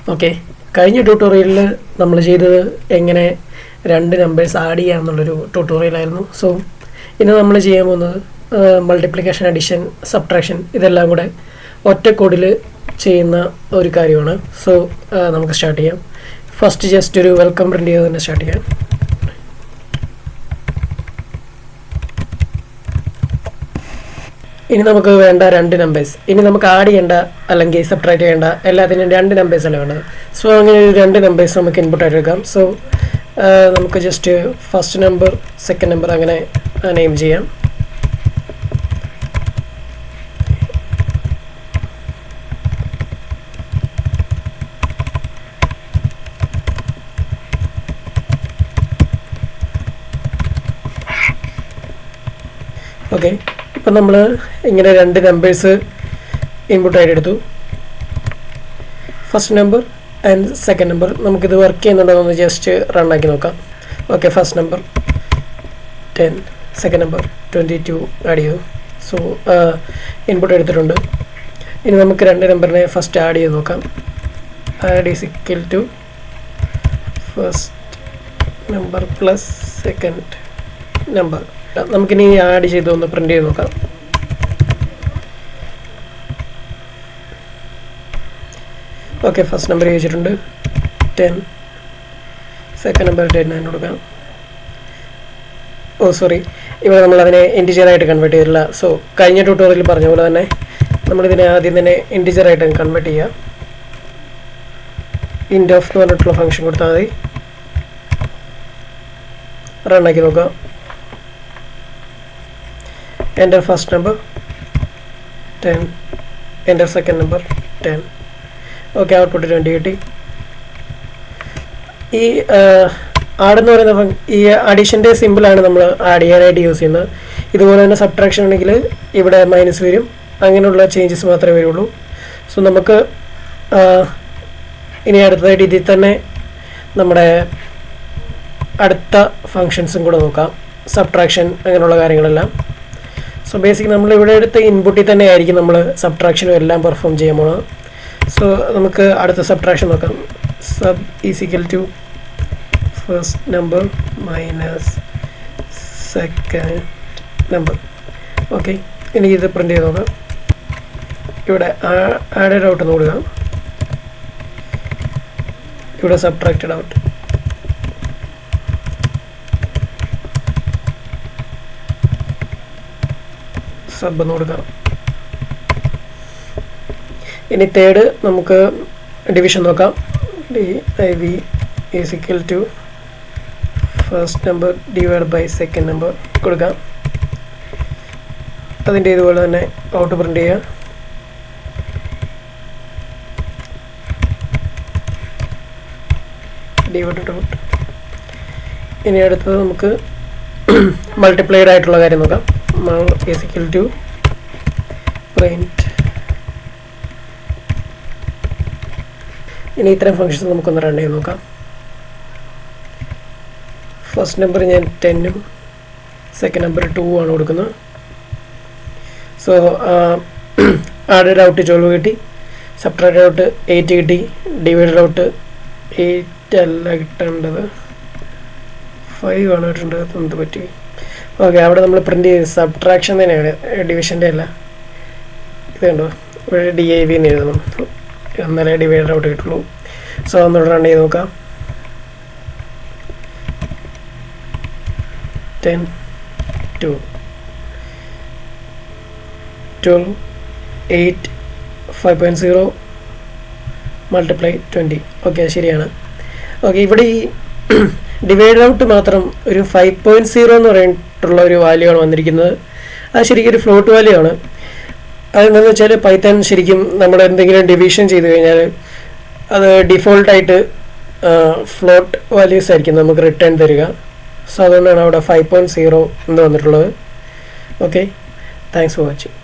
Okay, കഴിഞ്ഞ ട്യൂട്ടോറിയലിൽ നമ്മൾ ചെയ്തത് എങ്ങനെ രണ്ട് നമ്പേഴ്സ് ആഡ് ചെയ്യാമെന്നുള്ളൊരു ട്യൂട്ടോറിയലായിരുന്നു. സോ ഇന്ന് നമ്മൾ ചെയ്യാൻ പോകുന്നത് മൾട്ടിപ്ലിക്കേഷൻ, അഡിഷൻ, സബ്ട്രാക്ഷൻ ഇതെല്ലാം കൂടെ ഒറ്റ കോഡിൽ ചെയ്യുന്ന ഒരു കാര്യമാണ്. സോ നമുക്ക് സ്റ്റാർട്ട് ചെയ്യാം. ഫസ്റ്റ് ജസ്റ്റ് ഒരു വെൽക്കം പ്രിൻ്റ് ചെയ്ത് തന്നെ സ്റ്റാർട്ട് ചെയ്യാം. ഇനി നമുക്ക് വേണ്ട രണ്ട് നമ്പേഴ്സ്, ഇനി നമുക്ക് ആഡ് ചെയ്യേണ്ട അല്ലെങ്കിൽ സബ്ട്രാക്ട് ചെയ്യേണ്ട എല്ലാത്തിനും രണ്ട് നമ്പേഴ്സ് അല്ലേ വേണ്ടത്. സോ അങ്ങനെ ഒരു രണ്ട് നമ്പേഴ്സ് നമുക്ക് ഇൻപുട്ടായിട്ട് എടുക്കാം. സോ നമുക്ക് just first number, second number അങ്ങനെ നെയിം ചെയ്യാം. ഓക്കെ, ഇപ്പം നമ്മൾ ഇങ്ങനെ രണ്ട് നമ്പേഴ്സ് ഇൻപുട്ടായിട്ട് എടുത്തു. First number and second number. നമുക്കിത് വർക്ക് ചെയ്യുന്നുണ്ടോ എന്ന് ജസ്റ്റ് റൺ ആക്കി നോക്കാം. Okay, first number 10, second number 22 add ചെയ്തു. സോ ഇൻപുട്ട് എടുത്തിട്ടുണ്ട്. ഇനി നമുക്ക് രണ്ട് നമ്പറിനെ ഫസ്റ്റ് ആഡ് ചെയ്ത് നോക്കാം. Add is equal to first number plus second number. നമുക്കിനി ആഡ് ചെയ്ത് ഒന്ന് പ്രിൻ്റ് ചെയ്ത് നോക്കാം. ഓക്കെ, ഫസ്റ്റ് നമ്പർ ചോദിച്ചിട്ടുണ്ട് 10, സെക്കൻഡ് നമ്പർ 10 കൊടുക്കാം. സോറി, ഇവിടെ നമ്മൾ അതിനെ ഇൻറ്റിജറായിട്ട് കൺവേർട്ട് ചെയ്തില്ല. സോ കഴിഞ്ഞ ട്യൂട്ടോറിയൽ പറഞ്ഞ പോലെ തന്നെ നമ്മളിതിനെ ആദ്യം തന്നെ ഇൻറ്റിജറായിട്ട് കൺവേർട്ട് ചെയ്യുക. ഇൻറ്റ് ഓഫ് എന്ന് പറഞ്ഞിട്ടുള്ള ഫംഗ്ഷൻ കൊടുത്താൽ മതി. റണ്ണാക്കി നോക്കാം. Enter first number 10, enter second number 10. Okay, output 20 കിട്ടി. ഈ ആഡ് എന്ന് പറയുന്ന ഈ അഡീഷൻ്റെ സിമ്പിളാണ് നമ്മൾ ആഡ് ചെയ്യാനായിട്ട് യൂസ് ചെയ്യുന്നത്. ഇതുപോലെ തന്നെ സബ്ട്രാക്ഷൻ ആണെങ്കിൽ ഇവിടെ മൈനസ് വരും. അങ്ങനെയുള്ള ചേഞ്ചസ് മാത്രമേ വരുള്ളൂ. സോ നമുക്ക് ഇനി അടുത്തതായിട്ട് ഇതിൽ തന്നെ നമ്മുടെ അടുത്ത ഫങ്ഷൻസും കൂടെ നോക്കാം. സബ്ട്രാക്ഷൻ അങ്ങനെയുള്ള കാര്യങ്ങളെല്ലാം. സോ ബേസിക് നമ്മളിവിടെ എടുത്ത ഇൻപുട്ടിൽ തന്നെ ആയിരിക്കും നമ്മൾ സബ്ട്രാക്ഷനും എല്ലാം പെർഫോം ചെയ്യാൻ പോകുന്നത്. സോ നമുക്ക് അടുത്ത സബ്ട്രാക്ഷൻ നോക്കാം. Sub is equal to first number minus second number. Okay, ഇനി ഇത് പ്രിൻ്റ് ചെയ്ത് നോക്കാം. ഇവിടെ ആഡഡ് ഔട്ട് എന്ന് കൊടുക്കാം. ഇവിടെ സബ്ട്രാക്റ്റഡ് ഔട്ട്. സബ് എന്ന് കൊടുക്കാം. ഇനി തേർഡ് നമുക്ക് ഡിവിഷൻ നോക്കാം. DIV is equal to first number divide by second number കൊടുക്കാം. അതിൻ്റെ ഇതുപോലെ തന്നെ ഔട്ട് പ്രിൻ്റ് ചെയ്യുക. Divide out. ഇനി അടുത്തത് നമുക്ക് മൾട്ടിപ്ലൈഡ് ആയിട്ടുള്ള കാര്യം നോക്കാം. is equal to print. ഇനി ഇത്രയും ഫംഗ്ഷൻസ് നമുക്കൊന്ന് റൺ ചെയ്ത് നോക്കാം. ഫസ്റ്റ് നമ്പർ ഞാൻ 10ഉം സെക്കൻഡ് നമ്പർ 2 ആണ് കൊടുക്കുന്നത്. സോ ആഡഡ് ഔട്ട് 12 കിട്ടി, സബ്ട്രാക്റ്റഡ് ഔട്ട് 8 കിട്ടി, ഡിവൈഡഡ് ഔട്ട് 8 അല്ല കിട്ടേണ്ടത് 5 ആണ് കിട്ടേണ്ടത്. എന്ത് പറ്റി? ഓക്കെ, അവിടെ നമ്മൾ പ്രിൻ്റ് ചെയ്ത് സബ്ട്രാക്ഷൻ തന്നെയാണ്, ഡിവിഷൻ്റെ അല്ല. ഇത് കണ്ടോ, ഇവിടെ DIV എന്ന് എഴുതണം, എന്നാലേ ഡിവൈഡഡ് ഔട്ട് കിട്ടുള്ളൂ. സോ ഒന്നുകൂടെ റൺ ചെയ്ത് നോക്കാം. 10, 2, 12, 8, 5.0 മൾട്ടിപ്ലൈ 20. ഓക്കെ, ശരിയാണ്. ഓക്കെ, ഇവിടെ ഈ ഡിവൈഡ് ഔട്ട് മാത്രം ഒരു 5.0 എന്ന് പറഞ്ഞിട്ടുള്ള ഒരു വാല്യൂ ആണ് വന്നിരിക്കുന്നത്. അത് ശരിക്കും ഒരു ഫ്ലോട്ട് വാല്യൂ ആണ്. അതെന്താണെന്ന് വെച്ചാൽ പൈത്തൺ ശരിക്കും നമ്മൾ എന്തെങ്കിലും ഡിവിഷൻ ചെയ്ത് കഴിഞ്ഞാൽ അത് ഡിഫോൾട്ടായിട്ട് ഫ്ലോട്ട് വാല്യൂസ് ആയിരിക്കും നമുക്ക് റിട്ടേൺ തരിക. സോ അതുകൊണ്ടാണ് അവിടെ 5.0 എന്ന് വന്നിട്ടുള്ളത്. Okay, thanks for watching.